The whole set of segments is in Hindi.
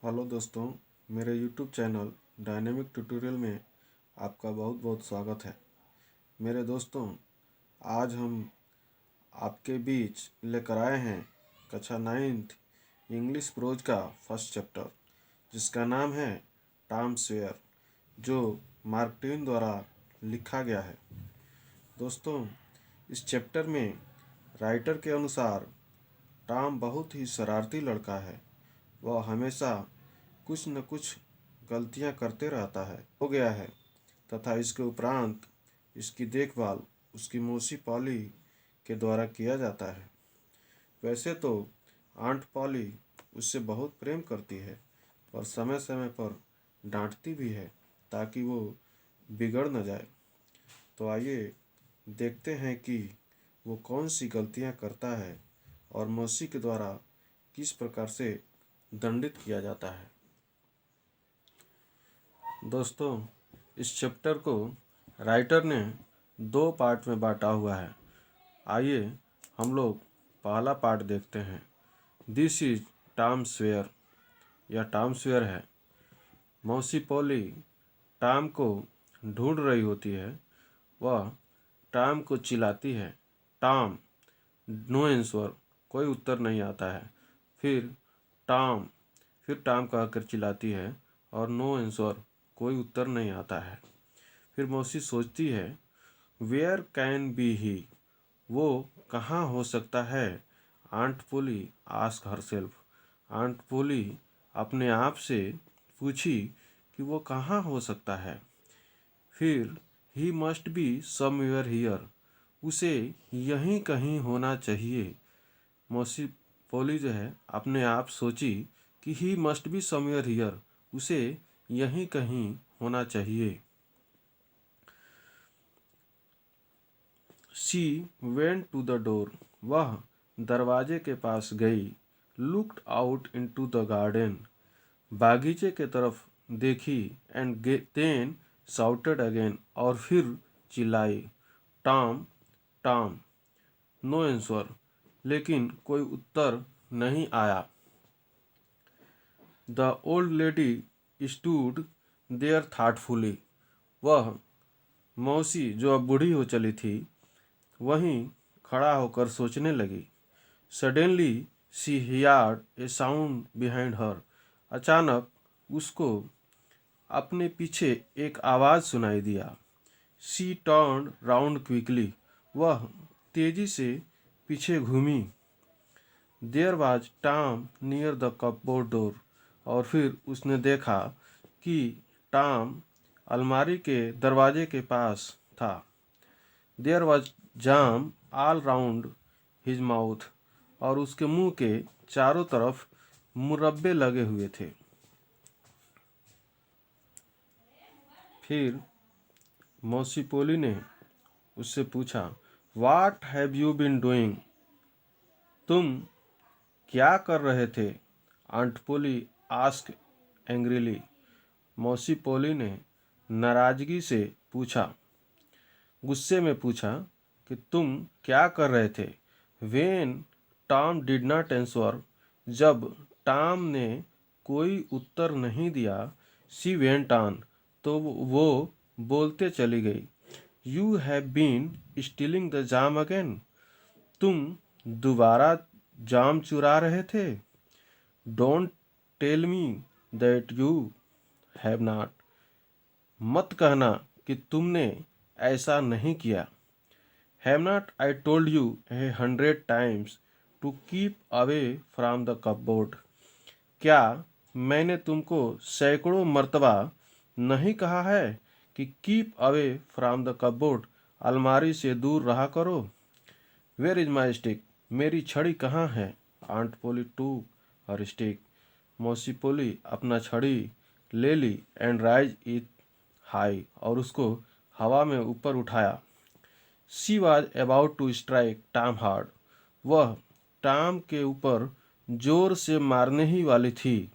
हेलो दोस्तों, मेरे यूट्यूब चैनल डायनेमिक ट्यूटोरियल में आपका बहुत बहुत स्वागत है। मेरे दोस्तों, आज हम आपके बीच लेकर आए हैं कक्षा 9th इंग्लिश प्रोज का फर्स्ट चैप्टर, जिसका नाम है टॉम सॉयर, जो मार्क ट्वेन द्वारा लिखा गया है। दोस्तों, इस चैप्टर में राइटर के अनुसार टॉम बहुत ही शरारती लड़का है। वह हमेशा कुछ न कुछ गलतियां करते रहता है हो गया है तथा इसके उपरांत इसकी देखभाल उसकी मौसी पॉली के द्वारा किया जाता है। वैसे तो आंट पॉली उससे बहुत प्रेम करती है और समय समय पर डांटती भी है ताकि वो बिगड़ न जाए। तो आइए देखते हैं कि वो कौन सी गलतियां करता है और मौसी के द्वारा किस प्रकार से दंडित किया जाता है। दोस्तों, इस चैप्टर को राइटर ने 2 पार्ट में बांटा हुआ है। आइए हम लोग पहला पार्ट देखते हैं। This is Tom Sawyer. यह टॉम सॉयर है। मौसी पॉली टॉम को ढूंढ रही होती है। वह टॉम को चिल्लाती है, टॉम, नो आंसर, कोई उत्तर नहीं आता है। फिर टॉम कहकर चिल्लाती है और नो आंसर, कोई उत्तर नहीं आता है। फिर मौसी सोचती है, वेयर कैन बी ही, वो कहाँ हो सकता है। आंट पोली आस्क हरसेल्फ। आंट पोली अपने आप से पूछी कि वो कहाँ हो सकता है। फिर ही मस्ट बी समवेयर हियर, उसे यहीं कहीं होना चाहिए। मौसी पोली जो है अपने आप सोची कि he must be somewhere here, उसे यहीं कहीं होना चाहिए। She went to the door, वह दरवाजे के पास गई। Looked out into the garden, बागीचे के तरफ देखी। एंड देन शाउटेड अगेन, और फिर चिल्लाई, टॉम, टॉम, नो आंसर, लेकिन कोई उत्तर नहीं आया। The old lady stood there thoughtfully, वह मौसी जो अब बूढ़ी हो चली थी वहीं खड़ा होकर सोचने लगी। Suddenly she heard A sound behind her, अचानक उसको अपने पीछे एक आवाज़ सुनाई दिया। शी टर्न राउंड क्विकली, वह तेजी से पीछे घूमी। There was Tom near the cupboard door, और फिर उसने देखा कि टॉम अलमारी के दरवाजे के पास था। There was jam all round his mouth, और उसके मुंह के चारों तरफ मुरब्बे लगे हुए थे। फिर मौसी पोली ने उससे पूछा, what have you been doing, तुम क्या कर रहे थे। आंट पोली आस्क एंग्रीली, मौसी पोली ने नाराजगी से पूछा, गुस्से में पूछा कि तुम क्या कर रहे थे। When Tom did not answer, जब टॉम ने कोई उत्तर नहीं दिया। शी वेंट ऑन, तो वो बोलते चली गई। You have been stealing the jam again, तुम दोबारा जाम चुरा रहे थे। Don't tell me that you have not, मत कहना कि तुमने ऐसा नहीं किया। Have not I told you 100 times to keep away from the cupboard, क्या मैंने तुमको सैकड़ों मर्तबा नहीं कहा है कि keep away from the cupboard, अलमारी से दूर रहा करो। वेयर इज माई स्टिक, मेरी छड़ी कहाँ है। Aunt Polly to her stick, मौसी पोली अपना छड़ी ले ली। एंड राइज इट हाई, और उसको हवा में ऊपर उठाया। She was about to strike Tom hard, वह टॉम के ऊपर जोर से मारने ही वाली थी।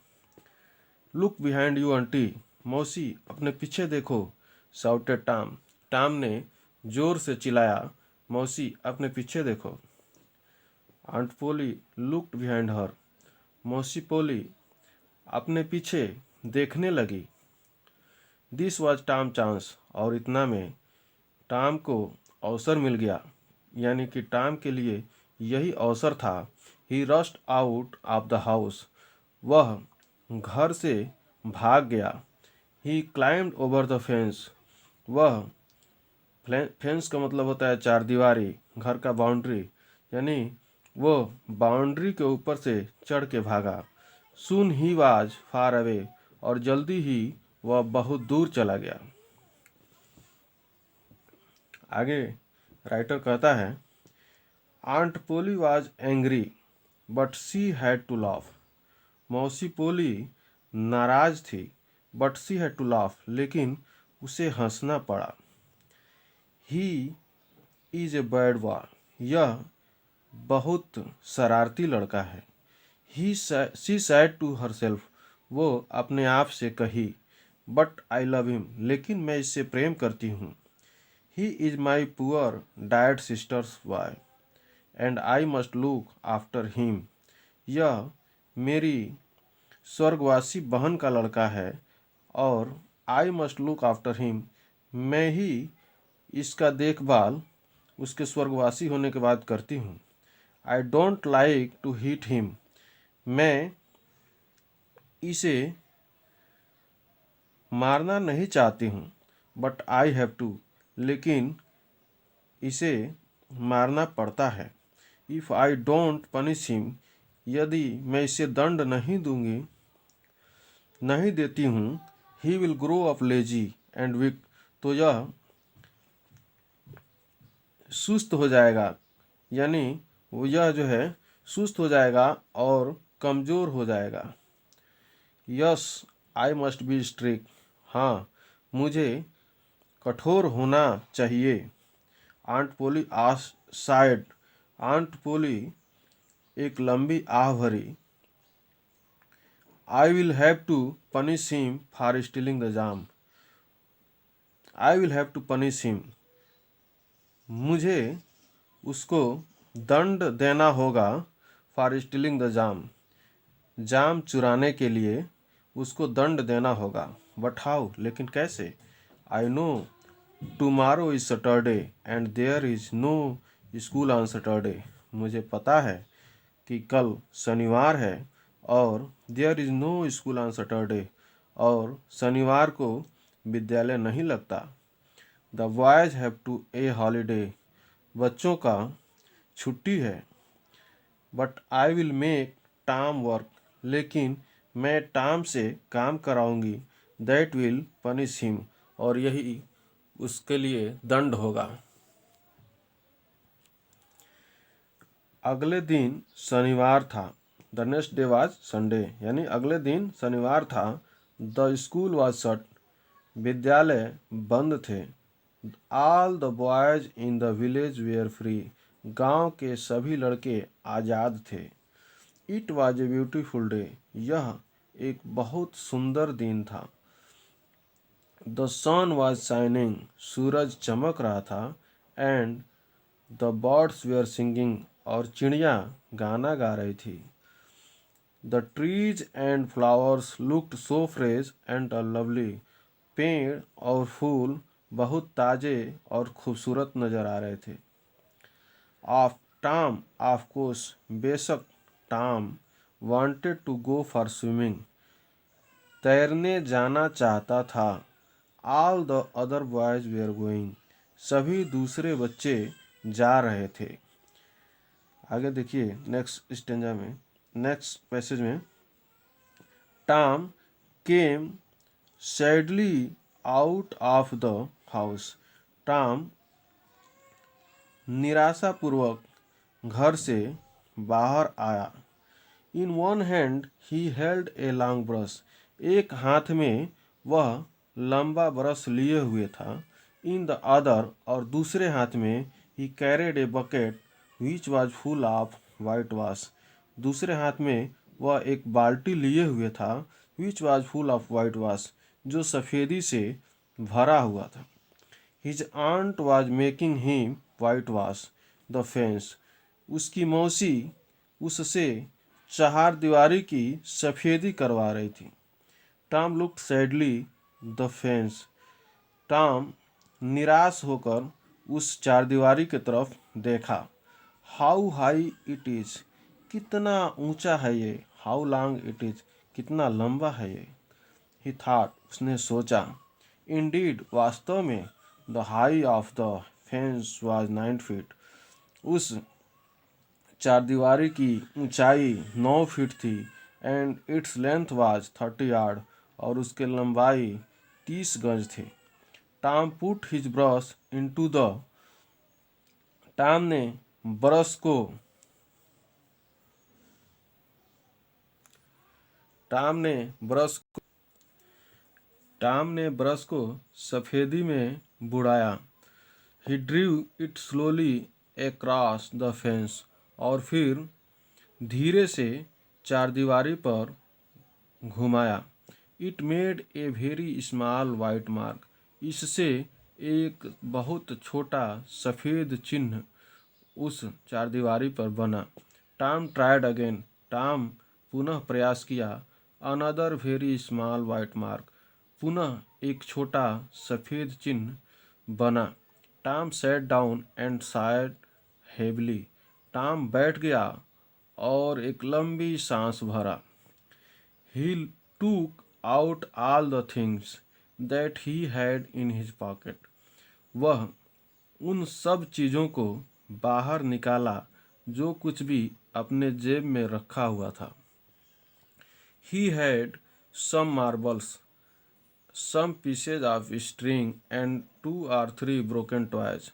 लुक बिहाइंड यू आंटी, मौसी अपने पीछे देखो। शाउटेड टॉम, टॉम ने जोर से चिल्लाया, मौसी अपने पीछे देखो। आंट पोली लुक्ड बिहाइंड हर, मौसी पोली अपने पीछे देखने लगी। दिस वॉज टॉम चांस, और इतना में टॉम को अवसर मिल गया, यानी कि टॉम के लिए यही अवसर था। He rushed out of the house, वह घर से भाग गया। ही क्लाइम्ड ओवर द फेंस, वह फेंस का मतलब होता है चार दीवारी, घर का बाउंड्री, यानी वो बाउंड्री के ऊपर से चढ़ के भागा। सून ही वाज फार अवे, और जल्दी ही वह बहुत दूर चला गया। आगे राइटर कहता है, aunt Polly was angry but she had to laugh. मौसी पोली नाराज थी, but she had to laugh, लेकिन उसे हंसना पड़ा। He is a bad boy, यह बहुत शरारती लड़का है। शी सैड टू हरसेल्फ, वो अपने आप से कही। बट आई लव हिम, लेकिन मैं इससे प्रेम करती हूँ। He is my poor dad sisters boy and I must look after him, यह मेरी स्वर्गवासी बहन का लड़का है और I must look after him, मैं ही इसका देखभाल उसके स्वर्गवासी होने के बाद करती हूँ। I don't like to hit him, मैं इसे मारना नहीं चाहती हूँ। बट आई हैव टू, लेकिन इसे मारना पड़ता है। If I don't punish him, यदि मैं इसे दंड नहीं देती हूँ, he will grow up lazy and weak, तो यह सुस्त हो जाएगा, यानी वो यह जो है सुस्त हो जाएगा और कमज़ोर हो जाएगा। Yes I must be strict, हाँ मुझे कठोर होना चाहिए। Aunt Polly said, aunt Polly एक लंबी आह भरी। I will have to punish him for stealing the jam, I will have to punish him, मुझे उसको दंड देना होगा। For stealing the jam, jam चुराने के लिए उसको दंड देना होगा। बट हाउ, लेकिन कैसे। I know tomorrow is Saturday and there is no school on Saturday, मुझे पता है कि कल शनिवार है और there is no school on Saturday, और शनिवार को विद्यालय नहीं लगता। The boys have to a holiday, बच्चों का छुट्टी है। But I will make Tom work, लेकिन मैं टॉम से काम कराऊंगी। दैट विल पनिश हिम, और यही उसके लिए दंड होगा। अगले दिन शनिवार था। The next day was Sunday, यानी अगले दिन शनिवार था। द स्कूल वाज शट, विद्यालय बंद थे। All the boys in the village were free, गांव के सभी लड़के आज़ाद थे। It was a beautiful day, यह एक बहुत सुंदर दिन था। द सन वाज शाइनिंग, सूरज चमक रहा था। And the birds were singing, और चिड़िया गाना गा रही थी। The trees and flowers looked so fresh and lovely, पेड़ और फूल बहुत ताजे और खूबसूरत नजर आ रहे थे। ऑफ टॉम ऑफ कोर्स, बेशक Tom wanted to go for swimming, तैरने जाना चाहता था। All the other boys were going, सभी दूसरे बच्चे जा रहे थे। आगे देखिए नेक्स्ट स्टेंजा में, नेक्स्ट पैसेज में, Tom came sadly out of the house, Tom निराशापूर्वक घर से बाहर आया। In one hand he held a long brush, एक हाथ में वह लंबा ब्रश लिए हुए था। इन द अदर, और दूसरे हाथ में he carried a bucket which was full of white wash, दूसरे हाथ में वह एक बाल्टी लिए हुए था। Which was full of white wash, जो सफ़ेदी से भरा हुआ था। His aunt was making him whitewash the fence, उसकी मौसी उससे चारदीवारी की सफेदी करवा रही थी। Tom looked sadly the fence. Tom निराश होकर उस चारदीवारी की तरफ देखा। हाउ हाई इट इज, कितना ऊंचा है ये। हाउ लॉन्ग इट इज, कितना लंबा है ये। ही थॉट, उसने सोचा। इंडीड, वास्तव में। The high of the fence was 9 feet. उस चारदीवारी की ऊंचाई 9 फीट थी। And its length was 30 yard, और उसकी लंबाई 30 गज थी। Tom put his brush into the Tom ने ब्रश को टॉम ने ब्रश टॉम ने ब्रश को सफेदी में बुड़ाया। He drew it slowly across the fence, और फिर धीरे से चारदीवारी पर घुमाया। It made a very small white mark, इससे एक बहुत छोटा सफ़ेद चिन्ह उस चारदीवारी पर बना। टॉम ट्राइड अगेन, टॉम पुनः प्रयास किया। Another very small white mark, पुनः एक छोटा सफ़ेद चिन्ह बना। Tom sat down and side heavily, Tom बैठ गया और एक लंबी सांस भरा। ही टूक out all the things that he had in his pocket, वह उन सब चीज़ों को बाहर निकाला जो कुछ भी अपने जेब में रखा हुआ था। He had some marbles, some pieces of string and 2 or 3 broken toys,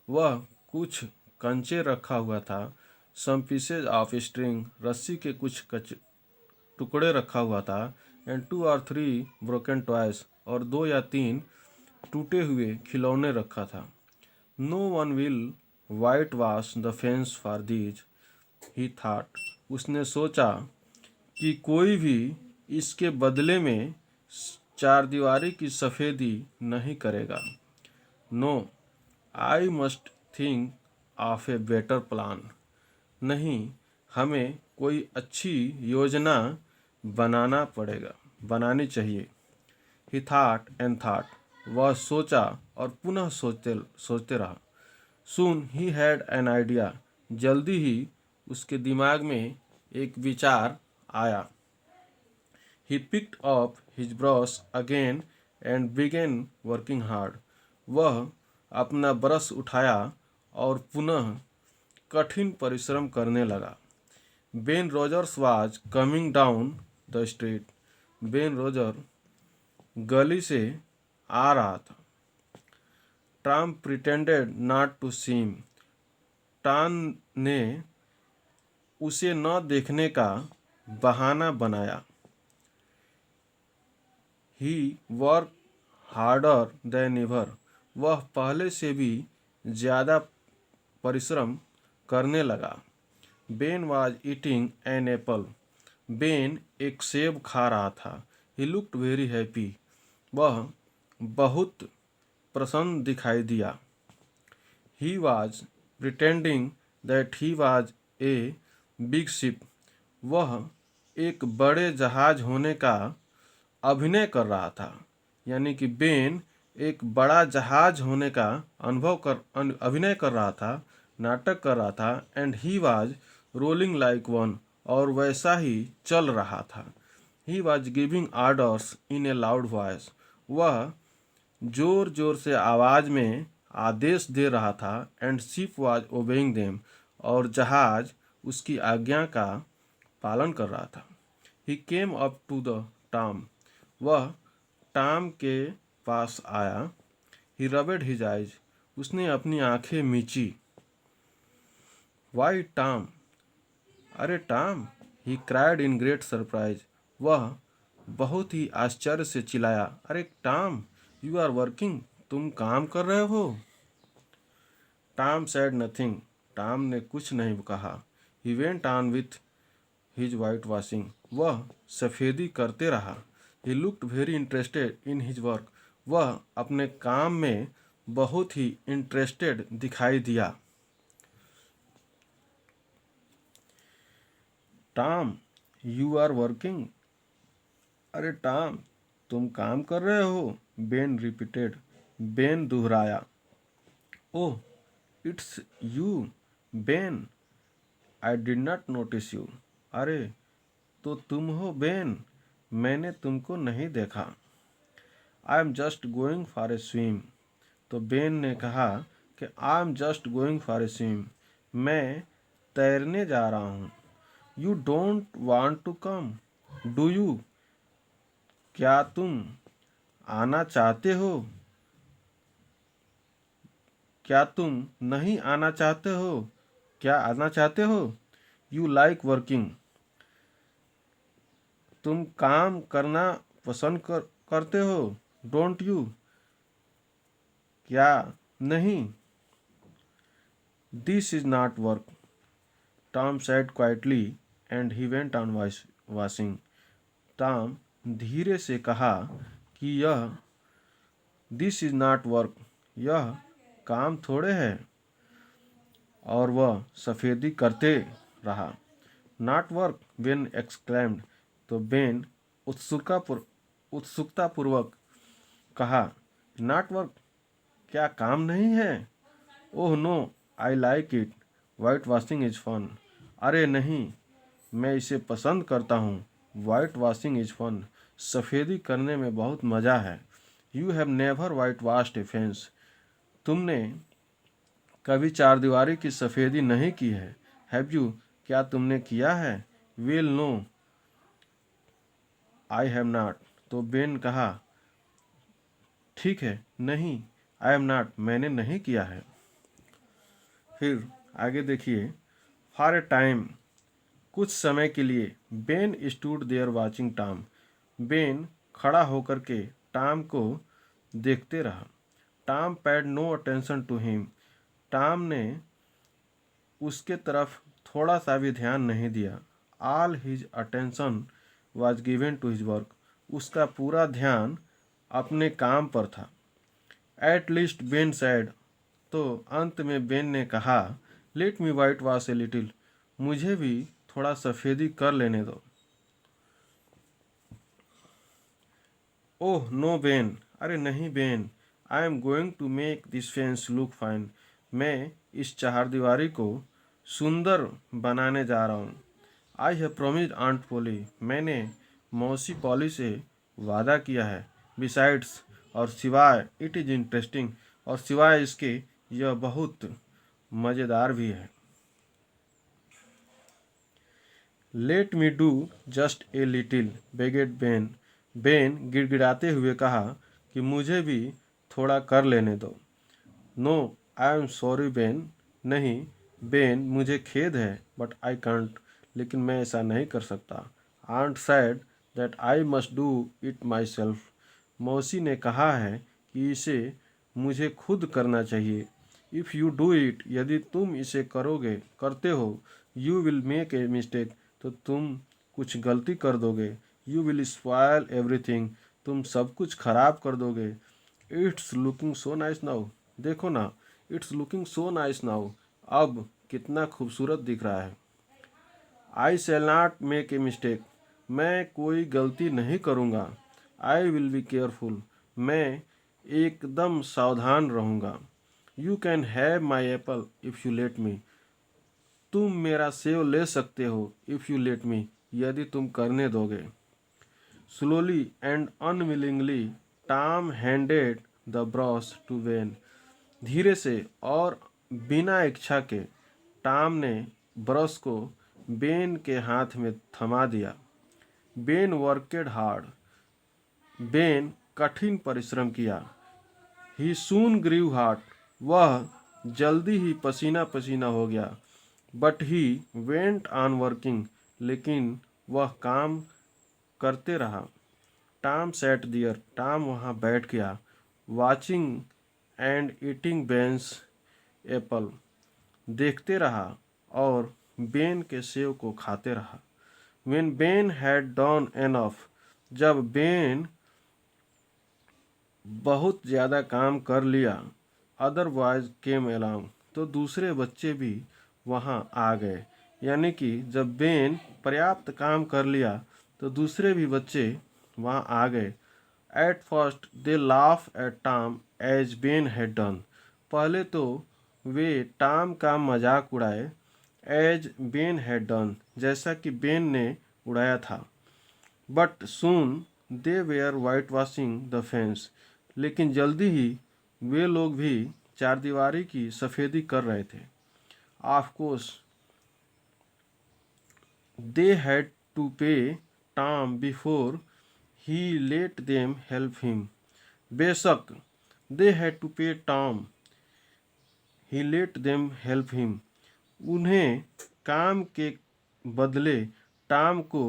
वह कुछ कंचे रखा हुआ था। some pieces of string, रस्सी के कुछ टुकड़े रखा हुआ था। and 2 or 3 broken toys, और 2 या 3 टूटे हुए खिलौने रखा था। No one will whitewash the fence for these, he thought, उसने सोचा कि कोई भी इसके बदले में चारदीवारी की सफ़ेदी नहीं करेगा। No, I must think of a better plan, नहीं, हमें कोई अच्छी योजना बनानी चाहिए। ही थॉट एंड थॉट, वह सोचा और पुनः सोचते रहा। सून ही हैड एन आइडिया, जल्दी ही उसके दिमाग में एक विचार आया। He picked up his brush again and began working hard. वह अपना ब्रश उठाया और पुनः कठिन परिश्रम करने लगा। Ben Rogers was coming down the street, Ben Roger गली से आ रहा था। Tom pretended not to see him, Tom ने उसे न देखने का बहाना बनाया। He work harder than ever, वह पहले से भी ज़्यादा परिश्रम करने लगा। Ben was eating an apple, Ben एक सेब खा रहा था। ही लुक्ड वेरी हैप्पी, वह बहुत प्रसन्न दिखाई दिया। He was pretending that he was a big ship, वह एक बड़े जहाज होने का अभिनय कर रहा था। यानी कि बेन एक बड़ा जहाज होने का अभिनय कर रहा था, नाटक कर रहा था। And he was rolling like one, और वैसा ही चल रहा था। He was giving orders in A loud voice, वह जोर जोर से आवाज़ में आदेश दे रहा था। And ship was obeying them, और जहाज उसकी आज्ञा का पालन कर रहा था। He came up to the Tom, वह टॉम के पास आया। ही रबेड हिज आइज, उसने अपनी आंखें मींची। वाई टॉम, अरे Tom, he cried in great surprise, वह बहुत ही आश्चर्य से चिल्लाया। अरे टॉम, यू आर वर्किंग, तुम काम कर रहे हो। टॉम सेड नथिंग, टॉम ने कुछ नहीं कहा। He went on with his white washing, वह सफ़ेदी करते रहा। He looked very interested in his work, वह अपने काम में बहुत ही इंटरेस्टेड दिखाई दिया। Tom you are working. अरे टॉम, तुम काम कर रहे हो? Ben repeated. बेन दोहराया। Oh, it's you, Ben. I did not notice you. अरे, तो तुम हो बेन, मैंने तुमको नहीं देखा। I am just going for a swim. तो बेन ने कहा कि I am just going for a swim, मैं तैरने जा रहा हूँ। You don't want to come, do you? क्या तुम आना चाहते हो? क्या तुम नहीं आना चाहते हो? क्या आना चाहते हो? यू लाइक वर्किंग, तुम काम करना पसंद करते हो, डोंट यू? क्या नहीं? This is not work, Tom said quietly and he went on washing. Tom धीरे से कहा कि यह दिस इज नॉट वर्क, यह काम थोड़े है, और वह सफ़ेदी करते रहा। Not work, Ben exclaimed. तो बेन उत्सुकतापूर्वक कहा, नॉट वर्क, क्या काम नहीं है? Oh no, I like it, whitewashing is fun. अरे नहीं, मैं इसे पसंद करता हूँ, वाइट वॉशिंग इज फन, सफ़ेदी करने में बहुत मज़ा है। You have never whitewashed a fence, तुमने कभी चारदीवारी की सफ़ेदी नहीं की है। हैव यू, क्या तुमने किया है? Well no, I have not. तो बेन कहा, ठीक है, नहीं, आई एम नॉट, मैंने नहीं किया है। फिर आगे देखिए, फॉर ए टाइम, कुछ समय के लिए, Ben stood there watching Tom, Ben खड़ा होकर के टॉम को देखते रहा। Tom paid no attention to him, Tom ने उसके तरफ थोड़ा सा भी ध्यान नहीं दिया। All his attention was given to his work, उसका पूरा ध्यान अपने काम पर था। एट लीस्ट बेन सैड, तो अंत में बेन ने कहा, let me white wash a little, मुझे भी थोड़ा सफ़ेदी कर लेने दो। ओह नो बेन, अरे नहीं Ben, I am going to make this fence look fine, मैं इस चारदीवारी को सुंदर बनाने जा रहा हूँ। I have promised aunt Polly, मैंने मौसी पॉली से वादा किया है। बिसाइड्स, और सिवाय, इट इज़ इंटरेस्टिंग, और सिवाय इसके यह बहुत मज़ेदार भी है। Let me do just a little, begged Ben, Ben गिड़गिड़ाते हुए कहा कि मुझे भी थोड़ा कर लेने दो। No, I am sorry Ben, नहीं बेन, मुझे खेद है, बट आई कांट, लेकिन मैं ऐसा नहीं कर सकता। Aunt said that I must do it myself, मौसी ने कहा है कि इसे मुझे खुद करना चाहिए। इफ़ यू डू इट, यदि तुम इसे करते हो, you will make a mistake, तो तुम कुछ गलती कर दोगे। यू विल स्पॉयल एवरीथिंग, तुम सब कुछ खराब कर दोगे। It's looking so nice now, देखो ना, it's looking so nice now, अब कितना खूबसूरत दिख रहा है। I shall not make a mistake, मैं कोई गलती नहीं करूँगा। आई विल बी केयरफुल, मैं एकदम सावधान रहूँगा। You can have my Apple if you let me, तुम मेरा सेव ले सकते हो, इफ़ यू लेट मी, यदि तुम करने दोगे। Slowly and unwillingly Tom handed the brush to Ben, धीरे से और बिना इच्छा के टॉम ने ब्रश को बेन के हाथ में थमा दिया। बेन वर्केड हार्ड, बेन कठिन परिश्रम किया। ही सून ग्रीव हॉट, वह जल्दी ही पसीना पसीना हो गया। But he went on working, लेकिन वह काम करते रहा। टॉम सैट दियर, टॉम वहाँ बैठ गया। वाचिंग एंड ईटिंग बेन्स एप्पल, देखते रहा और बेन के सेव को खाते रहा। When Ben had done enough, जब बेन बहुत ज़्यादा काम कर लिया, अदर बॉयज केम अलोंग, तो दूसरे बच्चे भी वहाँ आ गए। यानी कि जब बेन पर्याप्त काम कर लिया तो दूसरे भी बच्चे वहाँ आ गए। At first they laugh at Tom as Ben had done. पहले तो वे टॉम का मजाक उड़ाए, एज बेन हैड डन, जैसा कि बेन ने उड़ाया था। But soon they wear white washing the fence. लेकिन जल्दी ही वे लोग भी चारदीवारी की सफ़ेदी कर रहे थे। Of course they had to pay Tom before he let them help him. बेशक they had to pay Tom he let them help him. उन्हें काम के बदले टॉम को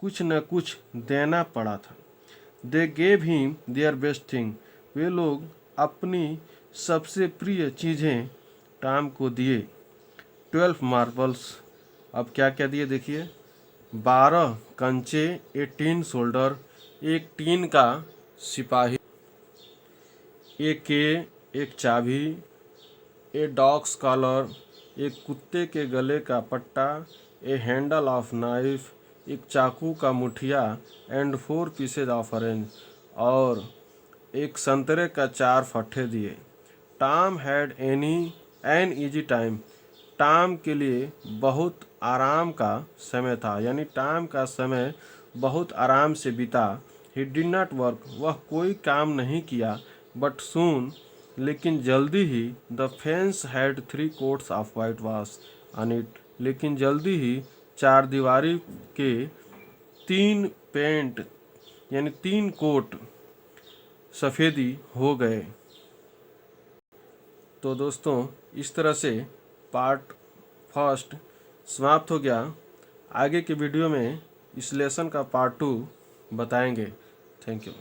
कुछ न कुछ देना पड़ा था। They gave him their best thing. वे लोग अपनी सबसे प्रिय चीज़ें टॉम को दिए। 12 मार्बल्स। अब क्या क्या दिए देखिए। 12 कंचे, ए टीन शोल्डर, एक टीन का सिपाही, एक चाबी, ए डॉग्स कॉलर, एक कुत्ते के गले का पट्टा, ए हैंडल ऑफ नाइफ, एक चाकू का मुठिया, एंड 4 पीसेज ऑफ ऑरेंज, और एक संतरे का 4 फट्टे दिए। Tom had an easy time. Tom के लिए बहुत आराम का समय था, यानी टॉम का समय बहुत आराम से बीता। He did not work. वह कोई काम नहीं किया। बट सून, लेकिन जल्दी ही, the fence had 3 coats of white wash on it. लेकिन जल्दी ही चारदीवारी के 3 पेंट यानी 3 कोट सफ़ेदी हो गए। तो दोस्तों, इस तरह से पार्ट फर्स्ट समाप्त हो गया। आगे के वीडियो में इस लेसन का पार्ट 2 बताएंगे। Thank you.